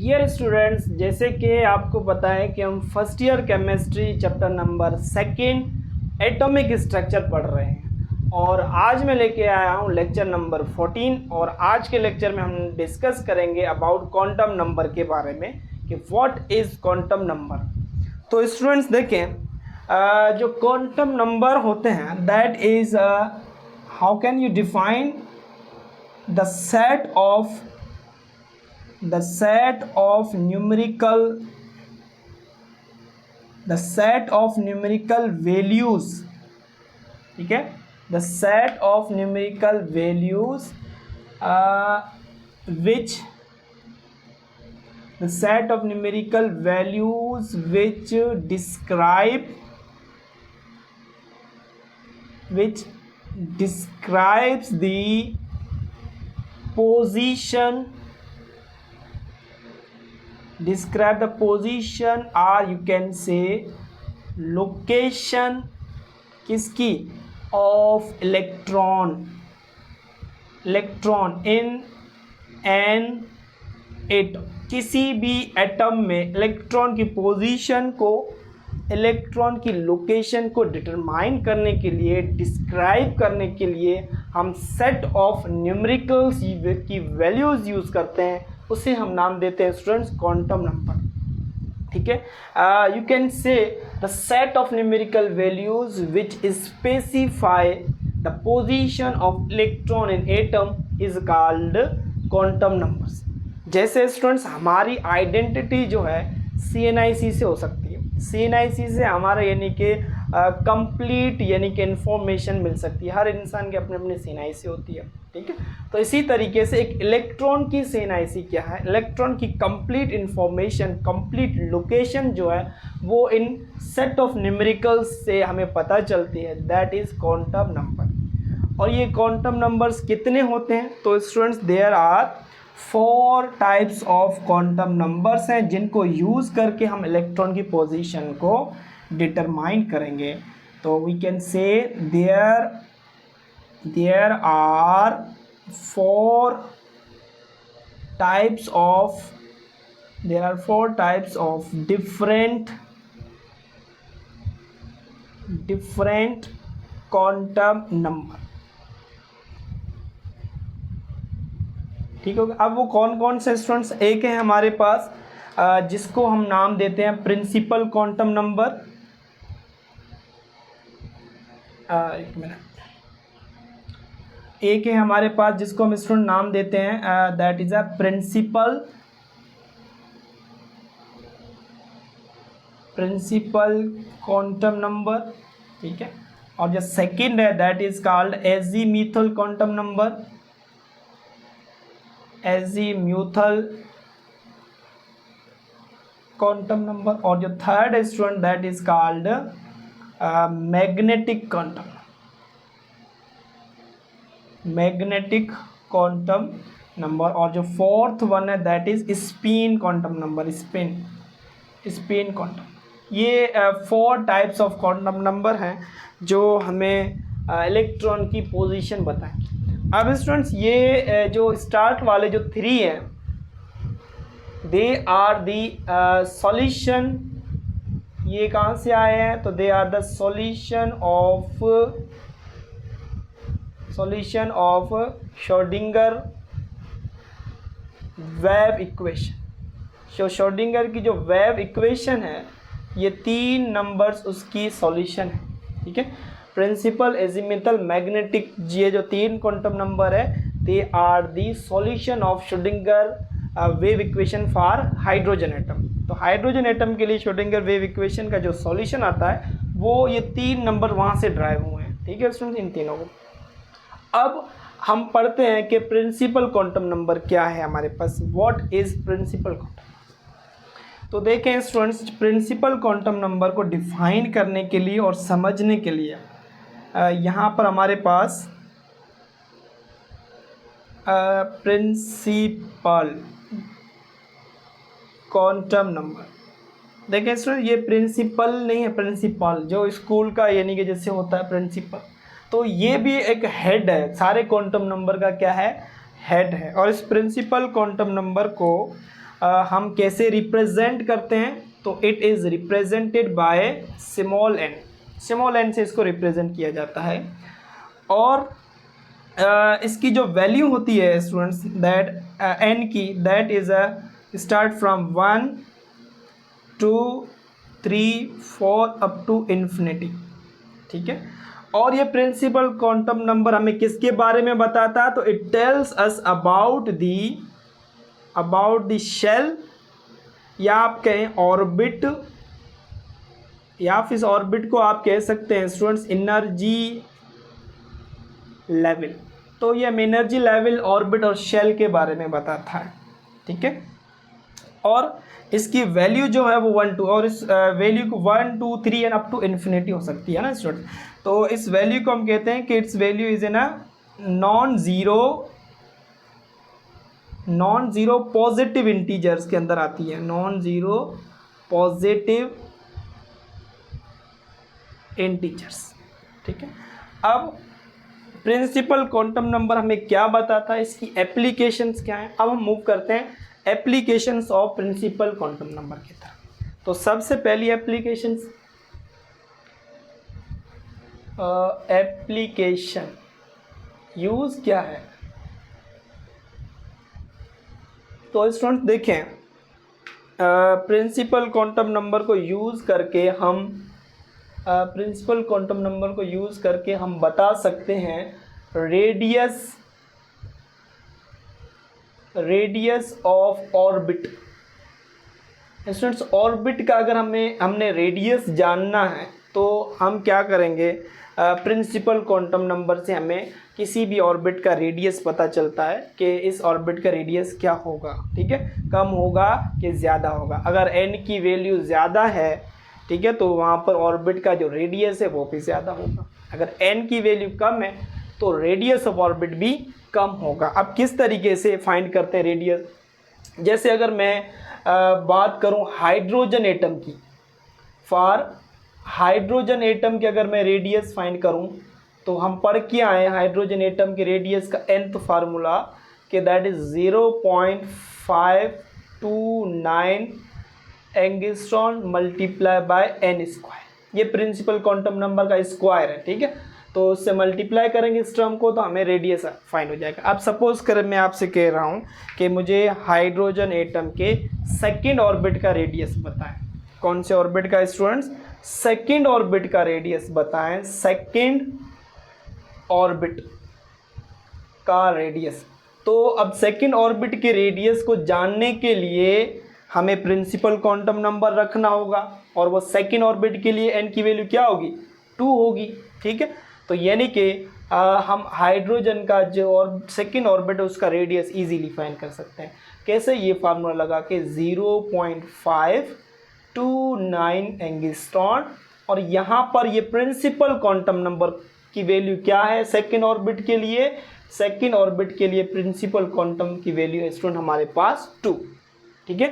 Dear students, जैसे कि आपको पता है कि हम first year chemistry chapter number 2 atomic structure पढ़ रहे हैं और आज मैं लेके आया हूँ लेक्चर नंबर 14 और आज के लेक्चर में हम डिस्कस करेंगे अबाउट क्वांटम नंबर के बारे में कि व्हाट इज़ क्वांटम नंबर। तो स्टूडेंट्स देखें, जो क्वांटम नंबर होते हैं that is how can you define the set of numerical values, ठीक है, the set of numerical values which describes the position or you can say location किसकी of electron in an atom। किसी भी atom में electron की position को, electron की location को डिटरमाइन करने के लिए, डिस्क्राइब करने के लिए हम सेट ऑफ न्यूमेरिकल्स की वैल्यूज़ यूज़ करते हैं, उसे हम नाम देते हैं स्टूडेंट्स क्वांटम नंबर। ठीक है, you can say the set of numerical values which specify the position of electron in atom is called quantum numbers. जैसे स्टूडेंट्स हमारी आइडेंटिटी जो है CNIC से हो सकती है, CNIC से हमारा यानी कि कंप्लीट यानी कि इंफॉर्मेशन मिल सकती है। हर इंसान की अपनी अपनी CNIC होती है, ठीक है। तो इसी तरीके से एक इलेक्ट्रॉन की CNIC क्या है, इलेक्ट्रॉन की कंप्लीट इंफॉर्मेशन, कंप्लीट लोकेशन जो है वो इन सेट ऑफ न्यूमेरिकल्स से हमें पता चलती है, दैट इज़ क्वांटम नंबर। और ये क्वांटम नंबर्स कितने होते हैं? तो students there are 4 types of quantum numbers हैं जिनको यूज़ करके हम इलेक्ट्रॉन की पोजीशन को डिटरमाइन करेंगे। तो we can say there are 4 types of different quantum number। ठीक है, अब वो कौन कौन से स्टूडेंट्स? एक है हमारे पास जिसको हम नाम देते हैं प्रिंसिपल क्वांटम नंबर। एक मिनट, एक है हमारे पास जिसको हम स्टूडेंट नाम देते हैं that is a principal quantum number, ठीक है। और जो सेकंड है that is called azimuthal quantum number, azimuthal quantum number. और जो थर्ड है student that is called magnetic quantum number. और जो फोर्थ वन है that is spin quantum number, spin quantum. ये 4 टाइप्स ऑफ क्वांटम नंबर हैं जो हमें इलेक्ट्रॉन की पोजीशन बताएं। अब स्टूडेंट्स ये जो स्टार्ट वाले जो 3 हैं दे आर दी सॉल्यूशन। ये कहाँ से आए हैं? तो they are the solution of Schrodinger wave equation. Schrodinger की जो वेव इक्वेशन है ये 3 नंबर्स उसकी सॉल्यूशन है, ठीक है। प्रिंसिपल, एजीम्यूथल, मैग्नेटिक, ये जो 3 क्वांटम नंबर है they are the solution of Schrodinger wave equation for hydrogen atom. तो हाइड्रोजन एटम के लिए श्रोडिंगर वेव इक्वेशन का जो सॉल्यूशन आता है वो ये 3 नंबर वहाँ से ड्राइव हुए हैं, ठीक है स्टूडेंट्स, इन तीनों को। अब हम पढ़ते हैं कि प्रिंसिपल क्वांटम नंबर क्या है हमारे पास, व्हाट इज प्रिंसिपल क्वांटम। तो देखें स्टूडेंट्स, प्रिंसिपल क्वांटम नंबर को डिफाइन करने के लिए और समझने के लिए यहाँ पर हमारे पास प्रिंसिपल क्वांटम नंबर, देखें स्टूडेंट ये प्रिंसिपल नहीं है, प्रिंसिपल जो स्कूल का यानी कि जैसे होता है प्रिंसिपल, तो ये भी एक हेड है, सारे क्वांटम नंबर का क्या है, हेड है। और इस प्रिंसिपल क्वांटम नंबर को हम कैसे रिप्रेजेंट करते हैं, तो it is represented by small N. Small N से इसको रिप्रेजेंट किया जाता है। और इसकी जो वैल्यू होती है स्टूडेंट्स, दैट एन की, that is a start from 1 2 3 4 up to infinity. ठीक है। और ये प्रिंसिपल क्वांटम नंबर हमें किसके बारे में बताता है, तो it tells us about the shell, या आप कहें ऑर्बिट, या फिर इस ऑर्बिट को आप कह सकते हैं स्टूडेंट्स एनर्जी लेवल। तो ये हमें एनर्जी लेवल, ऑर्बिट और शेल के बारे में बताता है। ठीक है। और इसकी वैल्यू जो है वो 1 2, और इस वैल्यू को 1 2 3 एंड अप टू इन्फिनिटी हो सकती है ना स्टूडेंट। तो इस वैल्यू को हम कहते हैं कि it's value is in a non zero positive integers के अंदर आती है, नॉन ज़ीरो पॉजिटिव इंटीजर्स। ठीक है। अब प्रिंसिपल क्वांटम नंबर हमें क्या बताता है, इसकी एप्लीकेशंस क्या हैं। अब हम मूव करते हैं applications of principal quantum number की तरफ। तो सबसे पहली एप्लीकेशंस, एप्लीकेशन यूज़ क्या है, तो स्टूडेंट देखें, प्रिंसिपल क्वांटम नंबर को यूज़ करके हम बता सकते हैं radius of orbit. Students orbit का अगर हमने रेडियस जानना है तो हम क्या करेंगे, प्रिंसिपल क्वांटम नंबर से हमें किसी भी ऑर्बिट का रेडियस पता चलता है कि इस ऑर्बिट का रेडियस क्या होगा। ठीक है, कम होगा कि ज़्यादा होगा। अगर n की वैल्यू ज़्यादा है, ठीक है, तो वहाँ पर ऑर्बिट का जो रेडियस है वो भी ज़्यादा होगा। अगर n की वैल्यू कम है तो रेडियस ऑफ ऑर्बिट भी कम होगा। अब किस तरीके से फाइंड करते हैं रेडियस, जैसे अगर मैं बात करूं हाइड्रोजन एटम की, फॉर हाइड्रोजन एटम की अगर मैं रेडियस फाइंड करूं तो हम पढ़ के आए हाइड्रोजन एटम के रेडियस का nth फार्मूला कि that is 0.529 angstrom multiply by n square. ये प्रिंसिपल क्वांटम नंबर का स्क्वायर है। ठीक है, तो उससे मल्टीप्लाई करेंगे इस टर्म को तो हमें रेडियस फाइंड हो जाएगा। अब सपोज करें मैं आपसे कह रहा हूँ कि मुझे हाइड्रोजन एटम के सेकंड ऑर्बिट का रेडियस बताएं। कौन से ऑर्बिट का स्टूडेंट्स, सेकंड ऑर्बिट का रेडियस बताएं, सेकंड ऑर्बिट का रेडियस। तो अब सेकंड ऑर्बिट के रेडियस को जानने के लिए हमें प्रिंसिपल क्वांटम नंबर रखना होगा, और वो सेकंड ऑर्बिट के लिए n की वैल्यू क्या होगी, 2 होगी। ठीक है, तो यानी कि हम हाइड्रोजन का जो और सेकंड ऑर्बिट है उसका रेडियस इजीली फाइंड कर सकते हैं। कैसे, ये फार्मूला लगा के 0.529 एंगस्ट्रॉन, और यहाँ पर ये प्रिंसिपल क्वांटम नंबर की वैल्यू क्या है सेकंड ऑर्बिट के लिए, सेकंड ऑर्बिट के लिए प्रिंसिपल क्वांटम की वैल्यू है स्टूडेंट हमारे पास 2। ठीक है,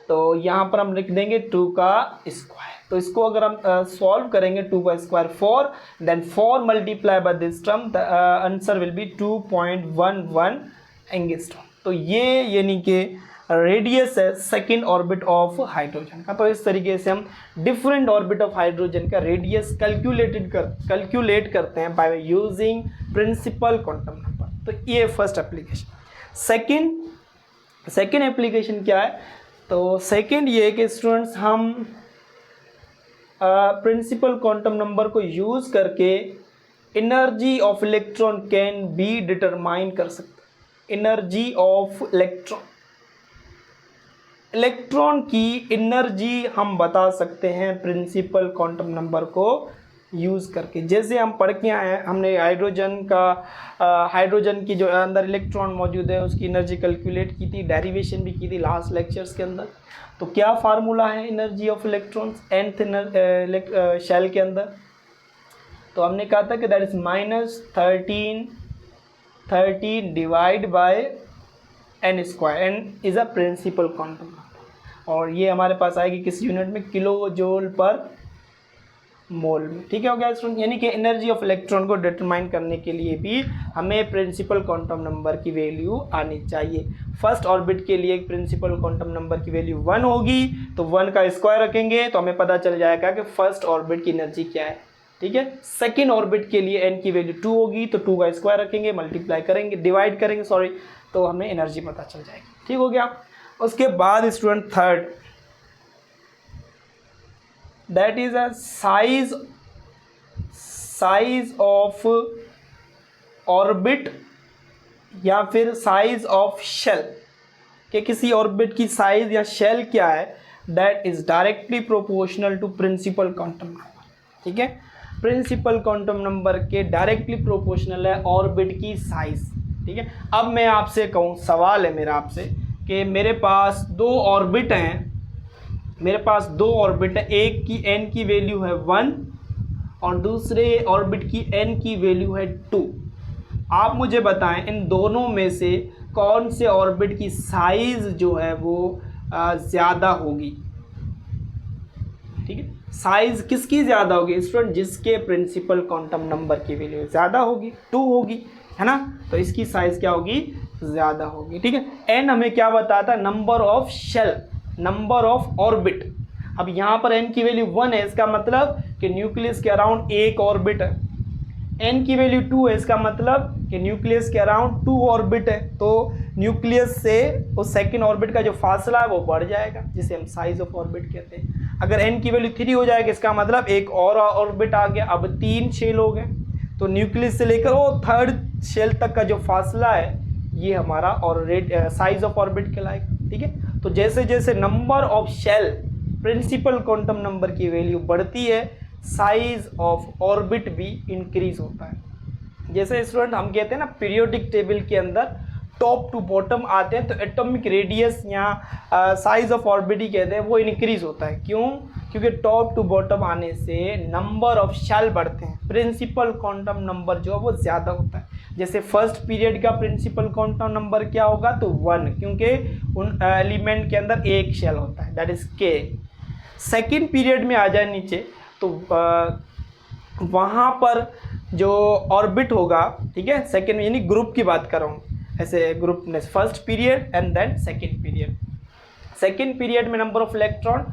तो यहाँ पर हम लिख देंगे 2 का स्क्वायर। तो इसको अगर हम सॉल्व करेंगे 2 का square 4, then 4 multiply by this term, the answer will be 2.11 angstrom. तो ये यानी कि रेडियस है सेकंड ऑर्बिट ऑफ हाइड्रोजन का। तो इस तरीके से हम डिफरेंट ऑर्बिट ऑफ हाइड्रोजन का रेडियस कैलकुलेट करते हैं by using principal quantum number. तो ये फर्स्ट एप्लीकेशन। सेकंड एप्लीकेशन क्या है, तो सेकंड ये है कि स्टूडेंट्स हम प्रिंसिपल क्वांटम नंबर को यूज़ करके energy of electron can be determine कर सकते। एनर्जी ऑफ इलेक्ट्रॉन की एनर्जी हम बता सकते हैं प्रिंसिपल क्वांटम नंबर को यूज़ करके। जैसे हम पढ़ के आए हैं, हमने हाइड्रोजन की जो अंदर इलेक्ट्रॉन मौजूद है उसकी एनर्जी कैलकुलेट की थी, डेरिवेशन भी की थी लास्ट लेक्चर्स के अंदर। तो क्या फार्मूला है energy of electrons nth shell के अंदर, तो हमने कहा था कि that is -13 divide by n square. n is a principal quantum number, और ये हमारे पास आएगी किस यूनिट में, किलो जूल पर मोल में। ठीक है हो गया स्टूडेंट। यानी कि एनर्जी ऑफ इलेक्ट्रॉन को डिटरमाइन करने के लिए भी हमें प्रिंसिपल क्वांटम नंबर की वैल्यू आनी चाहिए। फर्स्ट ऑर्बिट के लिए प्रिंसिपल क्वांटम नंबर की वैल्यू 1 होगी, तो 1 का स्क्वायर रखेंगे तो हमें पता चल जाएगा कि फर्स्ट ऑर्बिट की एनर्जी क्या है। ठीक है, सेकेंड ऑर्बिट के लिए n की वैल्यू 2 होगी, तो 2 का स्क्वायर रखेंगे, मल्टीप्लाई करेंगे, डिवाइड करेंगे सॉरी, तो हमें एनर्जी पता चल जाएगी। ठीक हो गया। उसके बाद student third, that is a size of orbit या फिर साइज ऑफ शेल, कि किसी ऑर्बिट की साइज या शेल क्या है, that is directly proportional to principal quantum number. ठीक है, प्रिंसिपल क्वांटम नंबर के डायरेक्टली प्रोपोर्शनल है ऑर्बिट की साइज। ठीक है, अब मैं आपसे कहूँ, सवाल है मेरा आपसे कि मेरे पास दो ऑर्बिट हैं, मेरे पास दो ऑर्बिट है, एक की n की वैल्यू है 1 और दूसरे ऑर्बिट की n की वैल्यू है 2। आप मुझे बताएं इन दोनों में से कौन से ऑर्बिट की साइज जो है वो ज़्यादा होगी। ठीक है, साइज किसकी ज़्यादा होगी स्टूडेंट, जिसके प्रिंसिपल क्वांटम नंबर की वैल्यू ज़्यादा होगी, 2 होगी, है ना, तो इसकी साइज क्या होगी, ज़्यादा होगी। ठीक है, n हमें क्या बताता है, number of shell, number of orbit. अब यहाँ पर n की वैल्यू 1 है, इसका मतलब कि न्यूक्लियस के अराउंड एक ऑर्बिट है। n की वैल्यू 2 है, इसका मतलब कि न्यूक्लियस के अराउंड 2 ऑर्बिट है, तो न्यूक्लियस से उस सेकंड ऑर्बिट का जो फासला है वो बढ़ जाएगा, जिसे हम साइज ऑफ ऑर्बिट कहते हैं। अगर n की वैल्यू 3 हो जाएगा, इसका मतलब एक और ऑर्बिट आ गया, अब 3 शेल हो गए, तो न्यूक्लियस से लेकर वो थर्ड शेल तक का जो फासला है ये हमारा और साइज ऑफ ऑर्बिट कहलाएगा। ठीक है, तो जैसे जैसे number of shell principal quantum number की वैल्यू बढ़ती है, साइज ऑफ ऑर्बिट भी इंक्रीज होता है। जैसे स्टूडेंट हम कहते हैं ना, पीरियोडिक टेबल के अंदर टॉप टू बॉटम आते हैं, तो एटॉमिक रेडियस या साइज ऑफ ऑर्बिट ही कहते हैं, वो इंक्रीज होता है। क्यों? क्योंकि टॉप टू बॉटम आने से नंबर ऑफ शेल बढ़ते हैं, प्रिंसिपल क्वांटम नंबर जो है वो ज़्यादा होता है। जैसे फर्स्ट पीरियड का प्रिंसिपल क्वांटम नंबर क्या होगा, तो 1, क्योंकि उन एलिमेंट के अंदर एक शेल होता है, that is k। Second period में आ जाए नीचे, तो वहाँ पर जो ऑर्बिट होगा, ठीक है, सेकेंड यानी ग्रुप की बात कर रहा हूँ, ऐसे ग्रुप में first period and then second period. Second period में number of electron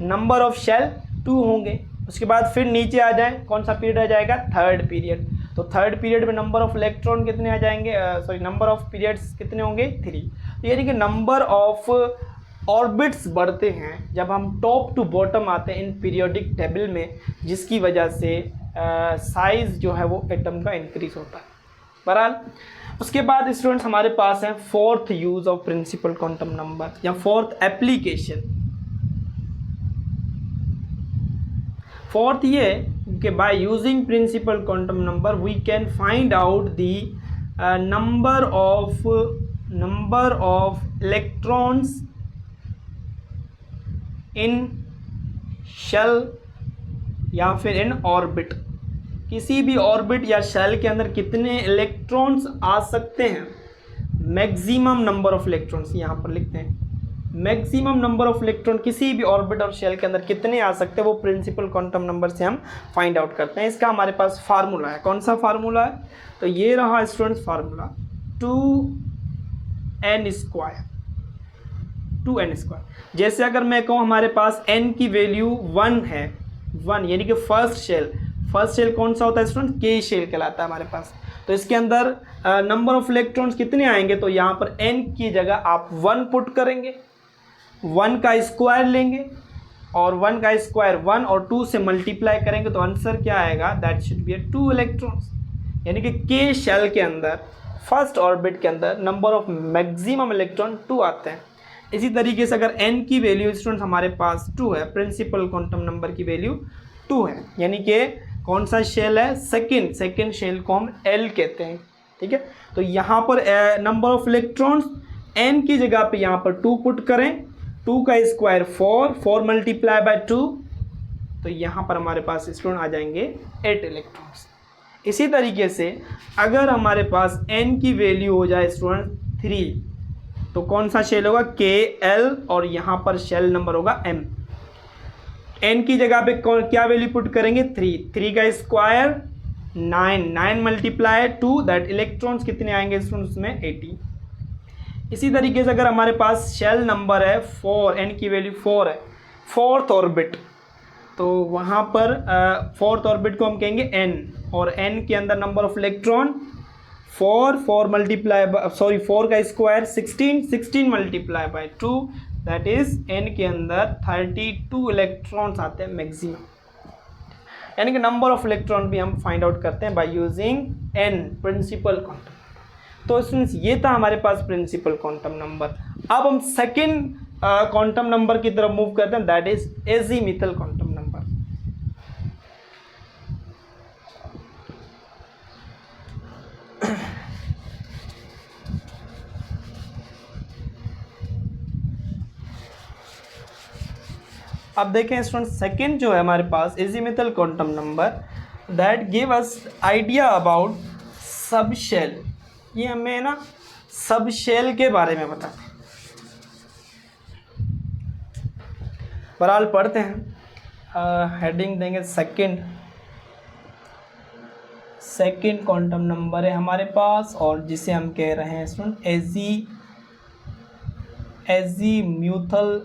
number of shell 2 होंगे। उसके बाद फिर नीचे आ जाए, कौन सा पीरियड आ जाएगा, थर्ड पीरियड। तो थर्ड पीरियड में नंबर ऑफ इलेक्ट्रॉन कितने आ जाएंगे, नंबर ऑफ पीरियड्स कितने होंगे, 3। तो यानी कि नंबर ऑफ ऑर्बिट्स बढ़ते हैं जब हम टॉप टू बॉटम आते हैं इन पीरियोडिक टेबल में, जिसकी वजह से साइज जो है वो एटम का इंक्रीज होता है। बहरहाल उसके बाद स्टूडेंट्स हमारे पास है fourth use of principal quantum number या फोर्थ एप्लीकेशन। फोर्थ ये कि by using principal quantum number we can find out the number of electrons in shell या फिर इन ऑर्बिट। किसी भी ऑर्बिट या शेल के अंदर कितने इलेक्ट्रॉन्स आ सकते हैं, मैक्सिमम नंबर ऑफ इलेक्ट्रॉन्स यहाँ पर लिखते हैं, मैक्सिमम नंबर ऑफ इलेक्ट्रॉन किसी भी ऑर्बिट और शेल के अंदर कितने आ सकते हैं, वो प्रिंसिपल क्वांटम नंबर से हम फाइंड आउट करते हैं। इसका हमारे पास फार्मूला है, कौन सा फार्मूला है, तो ये रहा स्टूडेंट्स फार्मूला, 2n स्क्वायर। जैसे अगर मैं कहूँ हमारे पास n की वैल्यू 1 है, 1 यानी कि फर्स्ट शेल कौन सा होता है स्टूडेंट, k शेल कहलाता है हमारे पास। तो इसके अंदर नंबर ऑफ इलेक्ट्रॉन्स कितने आएंगे, तो यहाँ पर n की जगह आप 1 पुट करेंगे, 1 का स्क्वायर लेंगे और 1 का स्क्वायर 1 और 2 से मल्टीप्लाई करेंगे, तो आंसर क्या आएगा, दैट शुड बी 2 इलेक्ट्रॉन्स। यानी कि k शेल के अंदर फर्स्ट ऑर्बिट के अंदर नंबर ऑफ मैक्सिमम इलेक्ट्रॉन 2 आते हैं। इसी तरीके से अगर n की वैल्यू स्टूडेंट हमारे पास 2 है, प्रिंसिपल क्वांटम नंबर की वैल्यू 2 है, यानी कि कौन सा शेल है, सेकेंड शेल को हम L कहते हैं। ठीक है, तो यहाँ पर नंबर ऑफ इलेक्ट्रॉन्स n की जगह पे यहाँ पर 2 पुट करें, 2 का स्क्वायर 4 मल्टीप्लाई बाय 2, तो यहाँ पर हमारे पास स्टूडेंट आ जाएंगे 8 इलेक्ट्रॉन्स। इसी तरीके से अगर हमारे पास n की वैल्यू हो जाए स्टूडेंट 3, तो कौन सा शेल होगा, KL और यहाँ पर शेल नंबर होगा M। n की जगह पे क्या वैल्यू पुट करेंगे 3 का स्क्वायर 9 मल्टीप्लाई 2 दैट इलेक्ट्रॉन्स कितने आएंगे स्टूडेंट्स उसमें 80। इसी तरीके से अगर हमारे पास शेल नंबर है 4, n की वैल्यू 4 है, फोर्थ ऑर्बिट, तो वहाँ पर फोर्थ ऑर्बिट को हम कहेंगे n, और n के अंदर नंबर ऑफ इलेक्ट्रॉन 4 मल्टीप्लाई 4 का square 16 multiply by 2 that is n के अंदर 32 इलेक्ट्रॉन्स आते हैं मैक्सिमम, यानी कि नंबर ऑफ इलेक्ट्रॉन भी हम फाइंड आउट करते हैं by using n principal quantum. तो स्टूडेंट्स ये था हमारे पास प्रिंसिपल क्वांटम नंबर। अब हम सेकेंड क्वांटम नंबर की तरफ मूव करते हैं, that is azimuthal quantum number. अब देखें स्टूडेंट, सेकंड जो है हमारे पास azimuthal quantum number that give us idea about subshell. ये हमें ना सब शेल के बारे में बताते हैं। बहरहाल पढ़ते हैं, हेडिंग देंगे सेकंड क्वांटम नंबर है हमारे पास, और जिसे हम कह रहे हैं स्टूडेंट एजीम्यूथल।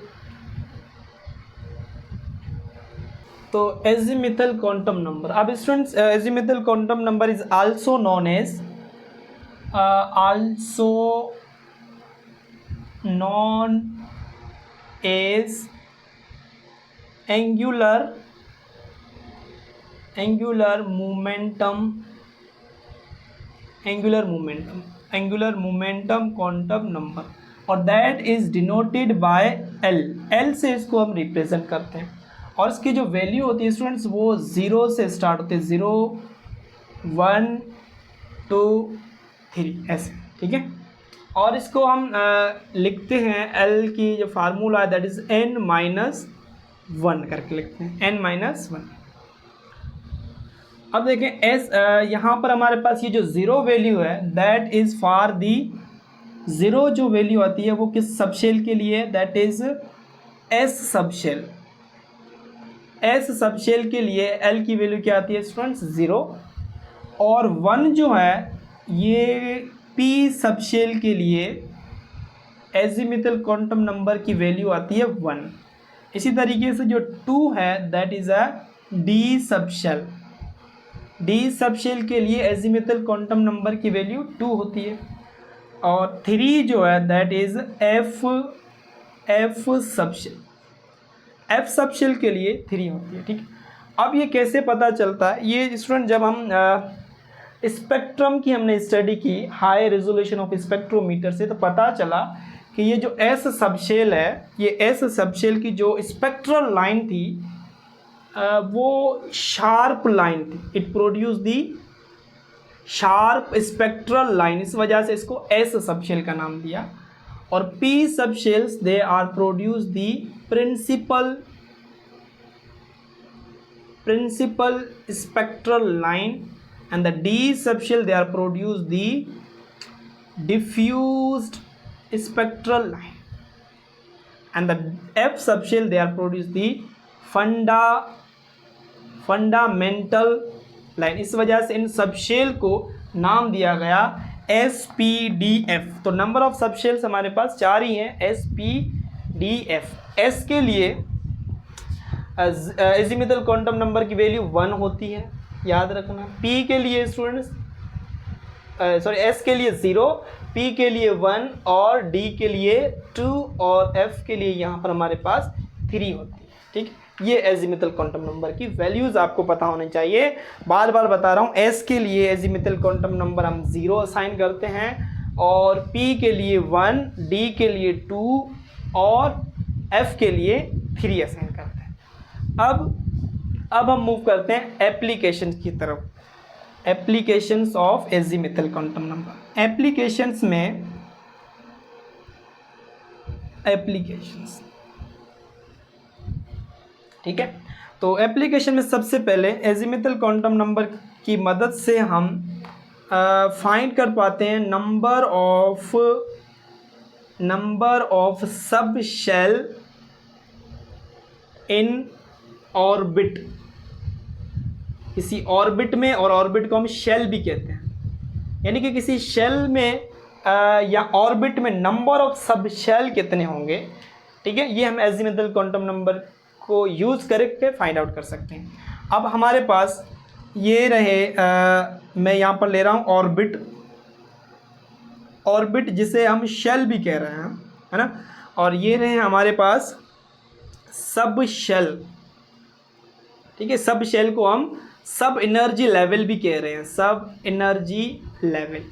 तो एजीमिथल क्वांटम नंबर, अब students azimuthal quantum number is also known as angular momentum quantum number, और that is denoted by L से इसको हम रिप्रेजेंट करते हैं। और इसकी जो वैल्यू होती है स्टूडेंट्स वो 0 से स्टार्ट होती है, 0 1 2 3 ऐसे, ठीक है। और इसको हम लिखते हैं एल की जो फार्मूला है दैट इज n-1 करके लिखते हैं, n-1। अब देखें एस, यहाँ पर हमारे पास ये जो ज़ीरो वैल्यू है that is for the, zero जो वैल्यू आती है वो किस सबशेल के लिए, that is S subshell. S subshell के लिए एल की वैल्यू क्या आती है स्टूडेंट्स 0, और 1 जो है ये पी सबशेल के लिए एजीमिथल क्वांटम नंबर की वैल्यू आती है 1। इसी तरीके से जो 2 है that is a D subshell. D subshell के लिए एजीमिथल क्वांटम नंबर की वैल्यू 2 होती है, और 3 जो है that is F subshell. F subshell के लिए 3 होती है, ठीक है। अब ये कैसे पता चलता है, ये स्टूडेंट जब हम स्पेक्ट्रम की हमने स्टडी की हाई रेजोल्यूशन ऑफ स्पेक्ट्रोमीटर से, तो पता चला कि ये जो एस सबशेल है, ये एस सबशेल की जो स्पेक्ट्रल लाइन थी वो शार्प लाइन थी, it produce the sharp spectral line, इस वजह से इसको एस सबशेल का नाम दिया। और P subshells they are produce the principal spectral line, and the D subshell they are produce the diffused spectral line, and the F subshell they are produce the fundamental line। इस वजह से इन subshell को नाम दिया गया SPDF। तो number of subshells हमारे पास 4 ही हैं, SPDF। S के लिए एजीमिथल क्वांटम नंबर की वैल्यू 1 होती है, याद रखना। P के लिए स्टूडेंट्स S के लिए 0, P के लिए 1, और D के लिए 2, और F के लिए यहाँ पर हमारे पास 3 होती है, ठीक। ये एजीमिथल क्वांटम नंबर की वैल्यूज़ आपको पता होने चाहिए। बार बार बता रहा हूँ, S के लिए एजीमिथल क्वांटम नंबर हम 0 असाइन करते हैं, और P के लिए 1, D के लिए 2, और F के लिए 3 असाइन करते हैं। अब हम मूव करते हैं एप्लीकेशन की तरफ, applications of azimuthal quantum number. Applications में ठीक है। तो एप्लीकेशन में सबसे पहले एजीमिथल क्वांटम नंबर की मदद से हम फाइंड कर पाते हैं number of subshell in orbit, किसी ऑर्बिट में, और ऑर्बिट को हम शेल भी कहते हैं, यानी कि किसी शेल में या ऑर्बिट में नंबर ऑफ सब शेल कितने होंगे, ठीक है, ये हम एजीमुथल क्वांटम नंबर को यूज़ करके फाइंड आउट कर सकते हैं। अब हमारे पास ये रहे, मैं यहाँ पर ले रहा हूँ ऑर्बिट, ऑर्बिट जिसे हम शेल भी कह रहे हैं, है ना, और ये रहे हमारे पास सब शेल, ठीक है, सब शेल को हम सब एनर्जी लेवल भी कह रहे हैं, सब एनर्जी लेवल।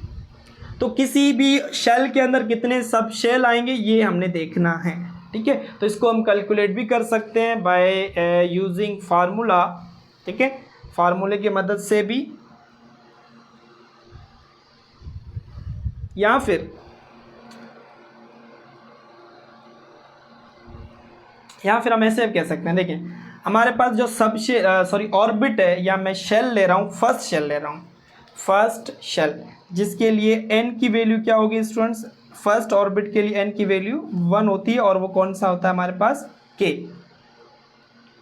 तो किसी भी शेल के अंदर कितने सब शेल आएंगे ये हमने देखना है, ठीक है। तो इसको हम कैलकुलेट भी कर सकते हैं बाय यूजिंग फार्मूला, ठीक है, फार्मूले की मदद से भी, या फिर हम ऐसे कह सकते हैं, देखिए हमारे पास जो सब ऑर्बिट है, या मैं शेल ले रहा हूँ, फर्स्ट शेल ले रहा हूँ, फर्स्ट शेल, जिसके लिए n की वैल्यू क्या होगी स्टूडेंट्स, फर्स्ट ऑर्बिट के लिए n की वैल्यू 1 होती है, और वो कौन सा होता है हमारे पास, k,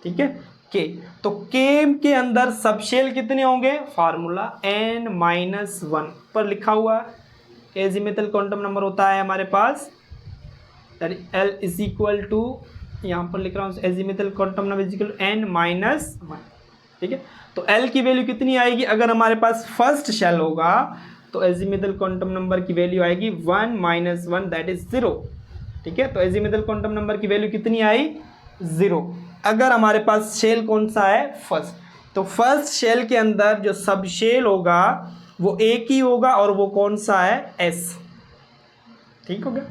ठीक है, k। तो k के अंदर सब शेल कितने होंगे, फार्मूला n-1 पर लिखा हुआ एजीमुथल क्वांटम नंबर होता है हमारे पास, L इज इक्वल टू, यहाँ पर लिख रहा हूँ azimuthal quantum number is equal to n-1, ठीक है। तो L की वैल्यू कितनी आएगी, अगर हमारे पास फर्स्ट शेल होगा तो एजीमुथल क्वांटम नंबर की वैल्यू आएगी 1-1 दैट इज 0, ठीक है। तो एजीमुथल क्वांटम नंबर की वैल्यू कितनी आई, 0, अगर हमारे पास शेल कौन सा है, फर्स्ट। तो फर्स्ट शेल के अंदर जो सब शेल होगा वो एक ही होगा, और वो कौन सा है, S, ठीक हो गया।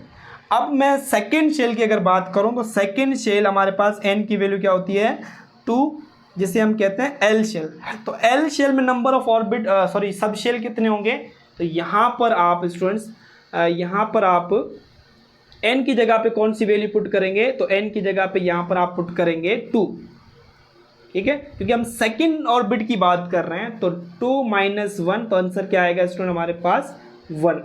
अब मैं सेकेंड शेल की अगर बात करूं तो सेकेंड शेल हमारे पास n की वैल्यू क्या होती है, 2, जिसे हम कहते हैं L शेल। तो L शेल में number of orbit subshell कितने होंगे, तो यहाँ पर आप स्टूडेंट्स, यहाँ पर आप n की जगह पे कौन सी वैल्यू पुट करेंगे, तो n की जगह पे यहाँ पर आप पुट करेंगे 2, ठीक है, क्योंकि हम सेकेंड ऑर्बिट की बात कर रहे हैं। तो 2-1, तो आंसर क्या आएगा स्टूडेंट हमारे पास, 1,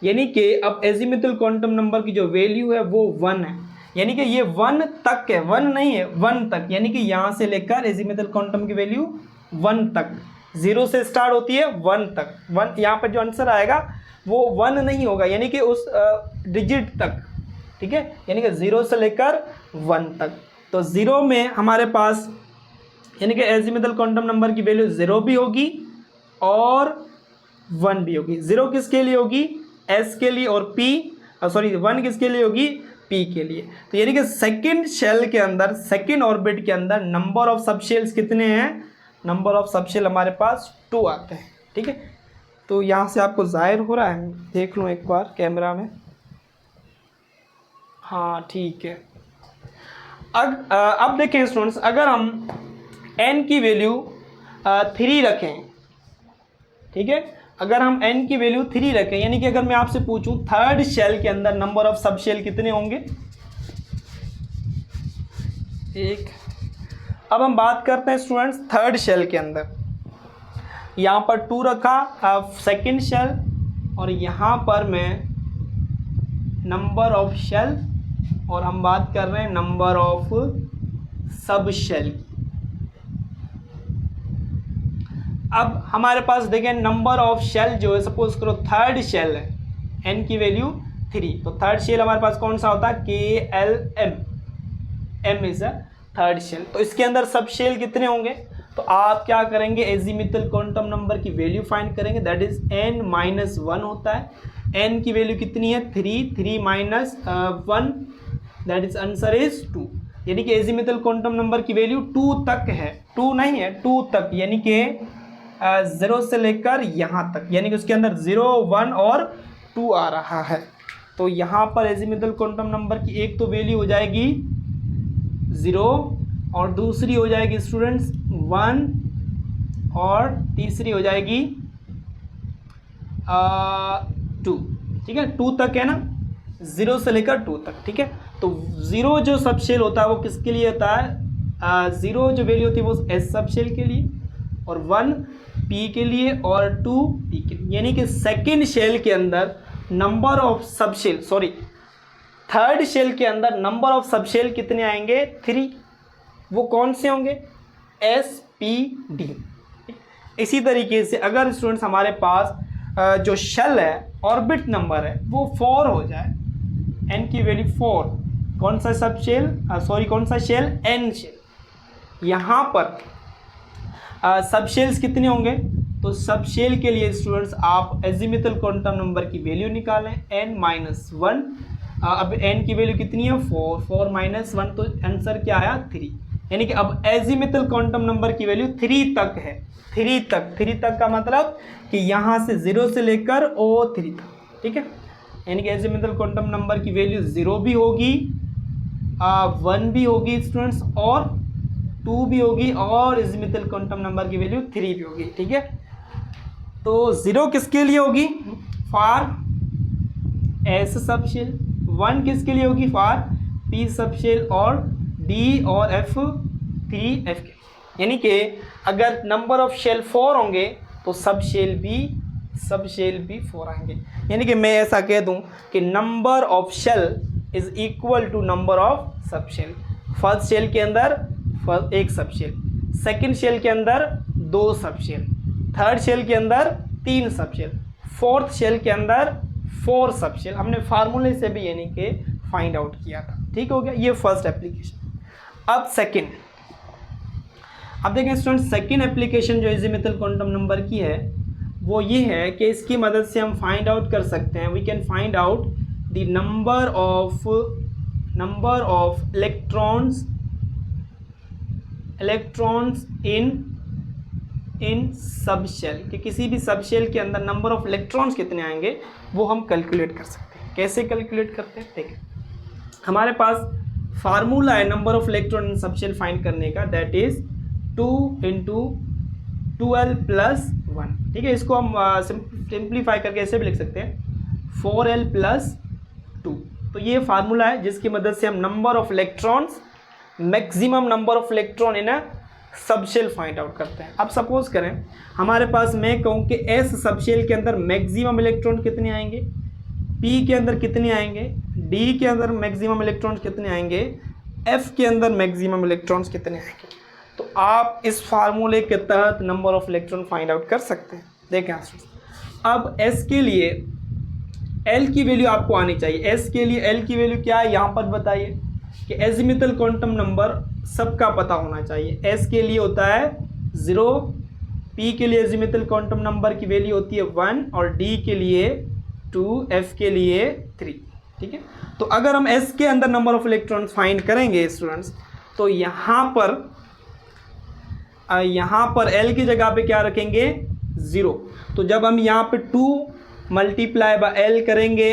यानी कि अब एजीमुथल क्वांटम नंबर की जो वैल्यू है वो 1 है, यानी कि ये 1 तक है, 1 नहीं है, 1 तक, यानी कि यहाँ से लेकर एजीमुथल क्वांटम की वैल्यू 1 तक, 0 से स्टार्ट होती है 1 तक, 1 यहाँ पर जो आंसर आएगा वो 1 नहीं होगा, यानी कि उस डिजिट तक, ठीक है, यानी कि 0 से लेकर 1 तक। तो 0 में हमारे पास यानी कि एजीमुथल क्वांटम नंबर की वैल्यू 0 भी होगी और 1 भी होगी। 0 किसके लिए होगी, S के लिए, और 1 किसके लिए होगी, P के लिए। तो यानी कि सेकेंड शेल के अंदर, सेकेंड ऑर्बिट के अंदर नंबर ऑफ सब शेल्स कितने हैं, नंबर ऑफ सब शेल हमारे पास 2 आते हैं, ठीक है। तो यहाँ से आपको जाहिर हो रहा है, देख लूँ एक बार कैमरा में, हाँ ठीक है। अब देखें स्टूडेंट्स, अगर हम n की वैल्यू 3 रखें, ठीक है, अगर हम n की वैल्यू 3 रखें, यानी कि अगर मैं आपसे पूछूं थर्ड शेल के अंदर नंबर ऑफ सब शेल कितने होंगे, 1। अब हम बात करते हैं स्टूडेंट्स थर्ड शेल के अंदर, यहाँ पर 2 रखा सेकेंड शेल, और यहाँ पर मैं नंबर ऑफ शेल, और हम बात कर रहे हैं नंबर ऑफ सब शेल की। अब हमारे पास देखें नंबर ऑफ शेल जो है, सपोज करो थर्ड शेल है, n की वैल्यू 3, तो थर्ड शेल हमारे पास कौन सा होता है, KLM, m is a third shell. तो इसके अंदर सब शेल कितने होंगे, तो आप क्या करेंगे, एजीमुथल क्वांटम नंबर की वैल्यू फाइंड करेंगे, दैट इज n-1 होता है। n की वैल्यू कितनी है, 3 minus 1, that is answer is 2, यानी कि एजीमुथल क्वांटम नंबर की वैल्यू 2 तक है, 2 नहीं है, 2 तक, यानी कि 0 से लेकर यहाँ तक, यानी कि उसके अंदर 0, 1 और 2 आ रहा है। तो यहाँ पर एजीमुथल क्वांटम नंबर की एक तो वैल्यू हो जाएगी 0, और दूसरी हो जाएगी स्टूडेंट्स 1, और तीसरी हो जाएगी 2, ठीक है, 2 तक है ना, 0 से लेकर 2 तक, ठीक है। तो 0 जो सब शेल होता है वो किसके लिए होता है, 0 जो वैल्यू होती है वो S सब शेल के लिए, और 1 P के लिए, और 2 P के लिए, यानी कि सेकेंड शेल के अंदर number of subshell, third shell के अंदर नंबर ऑफ सब शेल कितने आएंगे, 3। वो कौन से होंगे, sp_d। इसी तरीके से अगर स्टूडेंट्स हमारे पास जो शेल है ऑर्बिट नंबर है वो 4 हो जाए, n की वैल्यू 4, कौन सा सब शेल, कौन सा शेल, n शेल। यहाँ पर सब शेल्स कितने होंगे, तो सब शेल के लिए स्टूडेंट्स आप एजिमुथल क्वांटम नंबर की वैल्यू निकालें n-1। अब n की वैल्यू कितनी है 4, 4 - 1 तो आंसर क्या आया 3। यानी कि अब एजिमुथल क्वांटम नंबर की वैल्यू 3 तक है। 3 तक का मतलब कि यहाँ से 0 से लेकर O3 तक, ठीक है। यानी कि एजिमुथल क्वांटम नंबर की वैल्यू 0 भी होगी, 1 भी होगी स्टूडेंट्स, और 2 भी होगी, और एजिमुथल क्वांटम नंबर की वैल्यू 3 भी होगी, ठीक है। तो 0 किसके लिए होगी, फॉर S सबशेल, 1 किसके लिए होगी, फॉर P सबशेल, और D और F 3F के। यानी कि अगर नंबर ऑफ शेल 4 होंगे तो सब शेल भी 4 आएंगे। यानी कि मैं ऐसा कह दूं कि number of shell is equal to number of subshell. First shell के अंदर एक सब शेल, सेकेंड शेल के अंदर 2 सब शेल, थर्ड शेल के अंदर 3 सब शेल, फोर्थ शेल के अंदर 4 सब शेल। हमने फार्मूले से भी यानी कि फाइंड आउट किया था, ठीक हो गया। ये फर्स्ट एप्लीकेशन। अब सेकेंड, अब देखें स्टूडेंट, सेकेंड एप्लीकेशन जो एजिमुथल क्वांटम नंबर की है वो ये है कि इसकी मदद से हम फाइंड आउट कर सकते हैं, we can find out the number of electrons in subshell, कि किसी भी सबशेल के अंदर नंबर ऑफ इलेक्ट्रॉन्स कितने आएंगे वो हम कैलकुलेट कर सकते हैं। कैसे कैलकुलेट करते हैं, देखिए हमारे पास फार्मूला है number of electron in subshell find करने का, दैट इज 2 × 12 + 1, ठीक है। इसको हम सिंप्लीफाई करके ऐसे भी लिख सकते हैं 4l + 2। तो ये फार्मूला है जिसकी मदद से हम number of electrons, maximum number of electron in a subshell find out करते हैं। अब सपोज करें हमारे पास, मैं कहूँ कि S सबशेल के अंदर मैक्सिमम इलेक्ट्रॉन कितने आएंगे, P के अंदर कितने आएंगे, D के अंदर मैक्सिमम इलेक्ट्रॉन्स कितने आएंगे, F के अंदर मैक्सिमम इलेक्ट्रॉन्स कितने आएंगे। तो आप इस फार्मूले के तहत number of electron find out कर सकते हैं। देखें अब S के लिए L की वैल्यू आपको आनी चाहिए। S के लिए L की वैल्यू क्या है यहाँ पर बताइए, कि एजिमुथल क्वांटम नंबर सबका पता होना चाहिए। S के लिए होता है 0, P के लिए एजिमुथल क्वांटम नंबर की वैल्यू होती है 1, और D के लिए 2, F के लिए 3, ठीक है। तो अगर हम S के अंदर नंबर ऑफ इलेक्ट्रॉन्स फाइंड करेंगे स्टूडेंट्स, तो यहाँ पर L की जगह पे क्या रखेंगे 0। तो जब हम यहाँ पे 2 × L करेंगे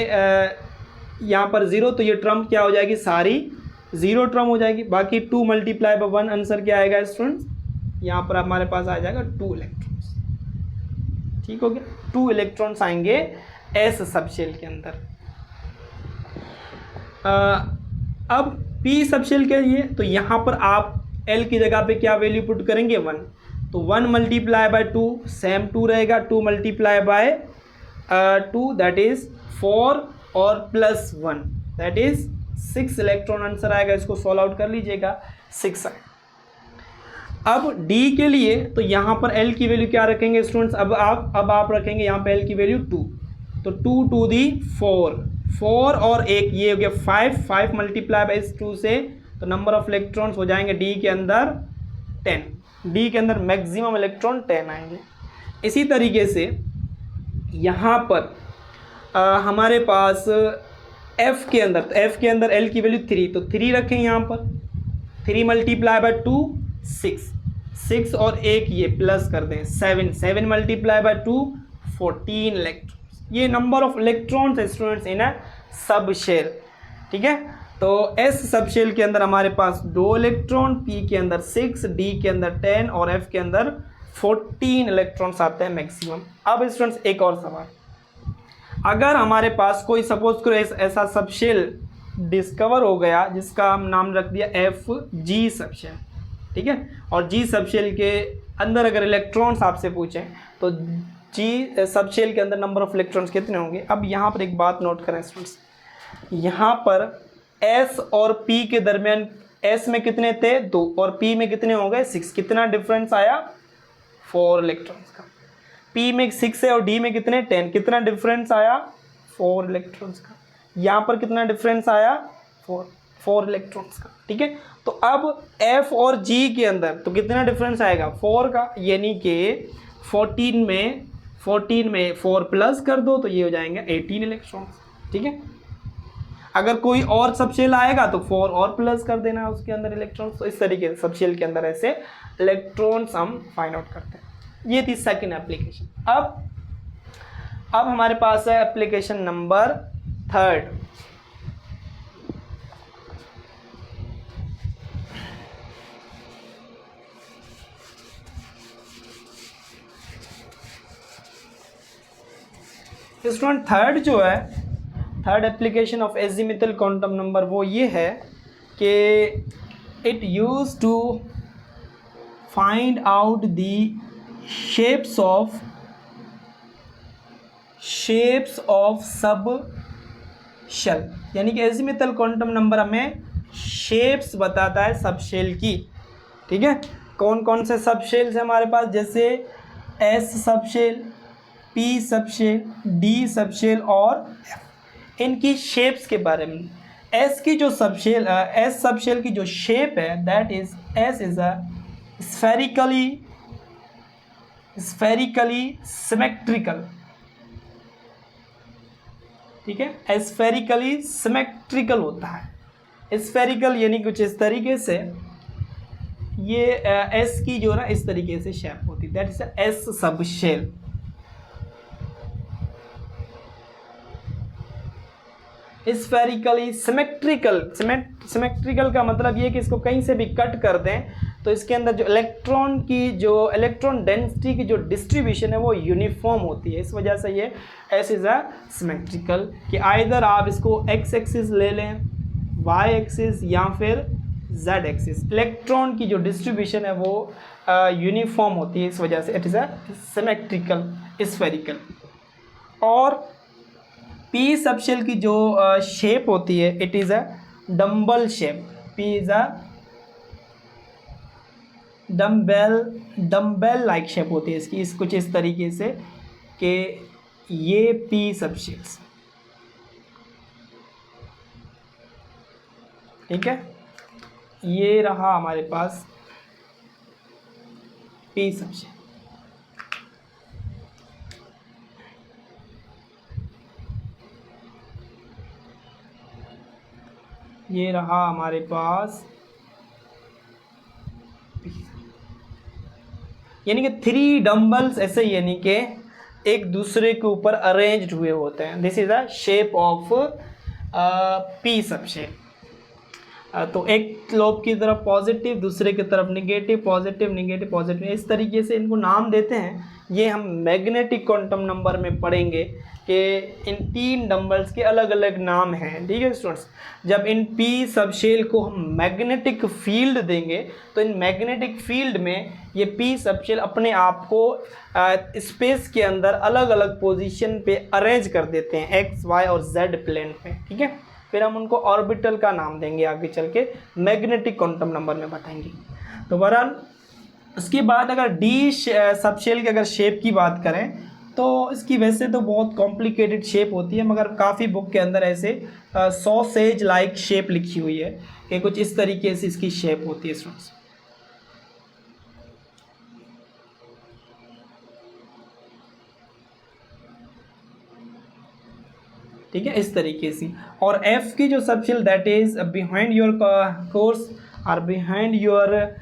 यहाँ पर 0, तो ये टर्म क्या हो जाएगी, सारी 0 टर्म हो जाएगी। बाकी 2 × 1 आंसर क्या आएगा स्टूडेंट्स, यहाँ पर हमारे पास आ जाएगा 2 इलेक्ट्रॉन्स, ठीक हो गया। 2 इलेक्ट्रॉन्स आएंगे S सबशेल के अंदर। अब P सबशेल के लिए, तो यहाँ पर आप L की जगह पे क्या वैल्यू पुट करेंगे 1, तो 1 × 2 सेम 2 रहेगा, 2 × 2 दैट इज 4 और +1 दैट इज 6 इलेक्ट्रॉन आंसर आएगा। इसको सॉल्व आउट कर लीजिएगा, 6 आएगा। अब D के लिए, तो यहाँ पर L की वैल्यू क्या रखेंगे स्टूडेंट्स, अब आप रखेंगे यहाँ पे L की वैल्यू 2, तो 2 × 4, 4 और 1 ये हो गया 5, 5 × 2 से, तो नंबर ऑफ इलेक्ट्रॉन्स हो जाएंगे D के अंदर 10, D के अंदर मैक्सिमम इलेक्ट्रॉन 10 आएंगे। इसी तरीके से यहाँ पर हमारे पास F के अंदर, तो F के अंदर L की वैल्यू 3, तो 3 रखें यहाँ पर, 3 × 2 6, 6 और 1 ये प्लस कर दें 7, 7 × 2 14 इलेक्ट्रॉन्स। ये number of electrons students in a subshell, ठीक है। तो S सबशेल के अंदर हमारे पास 2 इलेक्ट्रॉन, P के अंदर 6, D के अंदर 10 और F के अंदर 14 इलेक्ट्रॉन्स आते हैं मैक्सिमम। अब स्टूडेंट्स एक और सवाल, अगर हमारे पास कोई सपोज करो ऐसा सबशेल डिस्कवर हो गया जिसका हम नाम रख दिया FG सबशेल, ठीक है, और G सबशेल के अंदर अगर इलेक्ट्रॉन्स आपसे पूछें तो G सबशेल के अंदर नंबर ऑफ इलेक्ट्रॉन्स कितने होंगे। अब यहाँ पर एक बात नोट करें स्टूडेंट्स, यहाँ पर S और P के दरमियान एस में कितने थे 2 और पी में कितने हो गए 6, कितना डिफरेंस आया 4 इलेक्ट्रॉन्स का। पी में 6 है और डी में कितने 10, कितना डिफरेंस आया 4 इलेक्ट्रॉन्स का। यहाँ पर कितना डिफरेंस आया 4 इलेक्ट्रॉन्स का। ठीक है, तो अब एफ और जी के अंदर तो कितना डिफरेंस आएगा 4 का, यानी कि 14 में 4 प्लस कर दो तो ये हो जाएंगे 18 इलेक्ट्रॉन्स। ठीक है, अगर कोई और सबशेल आएगा तो 4 और प्लस कर देना है उसके अंदर इलेक्ट्रॉन्स। तो इस तरीके से सबशेल के अंदर ऐसे इलेक्ट्रॉन्स हम फाइंड आउट करते हैं। ये थी सेकंड एप्लीकेशन। अब हमारे पास है application number 3। Student third application of azimuthal quantum number वो ये है कि it use to find out the shapes of subshell, यानी कि एजीमुथल क्वांटम नंबर हमें शेप्स बताता है सब शेल की। ठीक है, कौन कौन से सब शेल्स है हमारे पास, जैसे S subshell, P subshell, D subshell और एफ, इनकी शेप्स के बारे में। एस की जो सबशेल एस सबशेल की जो शेप है that is S is a spherically symmetrical. ठीक है, स्फेरिकली सिमेट्रिकल होता है। स्फेरिकल यानी कुछ इस तरीके से, ये एस की जो ना इस तरीके से शेप होती है, that is S subshell. Spherically symmetrical का मतलब ये कि इसको कहीं से भी कट कर दें तो इसके अंदर जो इलेक्ट्रॉन डेंसिटी की जो डिस्ट्रीब्यूशन है वो यूनिफॉर्म होती है। इस वजह से ये एस इज अ सिमेट्रिकल, कि आइदर आप इसको एक्स एक्सिस ले लें, वाई एक्सिस या फिर जेड एक्सिस, इलेक्ट्रॉन की जो डिस्ट्रीब्यूशन है वो यूनिफॉर्म होती है। इस वजह से it is a symmetrical spherical. और पी सबशेल की जो शेप होती है it is a dumbbell shape. P is a dumbbell like shape होती है इसकी, कुछ इस तरीके से कि ये पी सबशेल्स। ठीक है, ये रहा हमारे पास पी सबशेल। ये रहा हमारे पास, यानी कि 3 डम्बल्स ऐसे, यानी कि एक दूसरे के ऊपर अरेंज्ड हुए होते हैं। This is a shape of P subshell. तो एक लोब की तरफ पॉजिटिव, दूसरे की तरफ निगेटिव, पॉजिटिव निगेटिव पॉजिटिव, इस तरीके से इनको नाम देते हैं। ये हम मैग्नेटिक क्वांटम नंबर में पढ़ेंगे कि इन 3 डम्बल्स के अलग अलग नाम हैं। ठीक है स्टूडेंट्स, जब इन पी सबशेल को हम मैग्नेटिक फील्ड देंगे तो इन मैग्नेटिक फील्ड में ये पी सबशेल अपने आप को स्पेस के अंदर अलग अलग पोजीशन पे अरेंज कर देते हैं, एक्स वाई और जेड प्लेन पे। ठीक है, फिर हम उनको ऑर्बिटल का नाम देंगे, आगे चल के मैग्नेटिक क्वांटम नंबर में बताएंगे। तो बहरहाल उसके बाद अगर डी सबशेल की अगर शेप की बात करें तो इसकी वैसे तो बहुत कॉम्प्लिकेटेड शेप होती है, मगर काफ़ी बुक के अंदर ऐसे सॉसेज लाइक शेप लिखी हुई है कि कुछ इस तरीके से इसकी शेप होती है स्टूडेंट्स। ठीक है, इस तरीके से। और एफ की जो subshell that is behind your course और बिहाइंड योर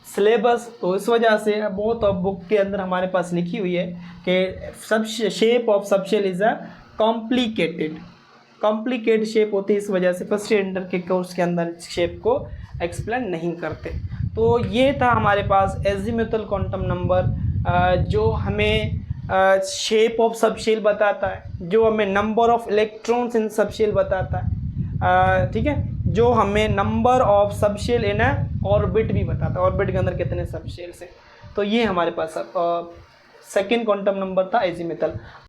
सिलेबस, तो इस वजह से बहुत ऑफ बुक के अंदर हमारे पास लिखी हुई है कि shape of subshell is a complicated shape होती है। इस वजह से फर्स्ट ईयर के कोर्स के अंदर शेप को एक्सप्लेन नहीं करते। तो ये था हमारे पास एजीमुथल क्वांटम नंबर जो हमें शेप ऑफ सबशेल बताता है, जो हमें number of electrons in subshell बताता है। ठीक है, जो हमें number of subshell in orbit भी बताता है, ऑर्बिट के अंदर कितने सबशेल्स हैं। तो ये हमारे पास सेकंड क्वांटम नंबर था एजीमुथल।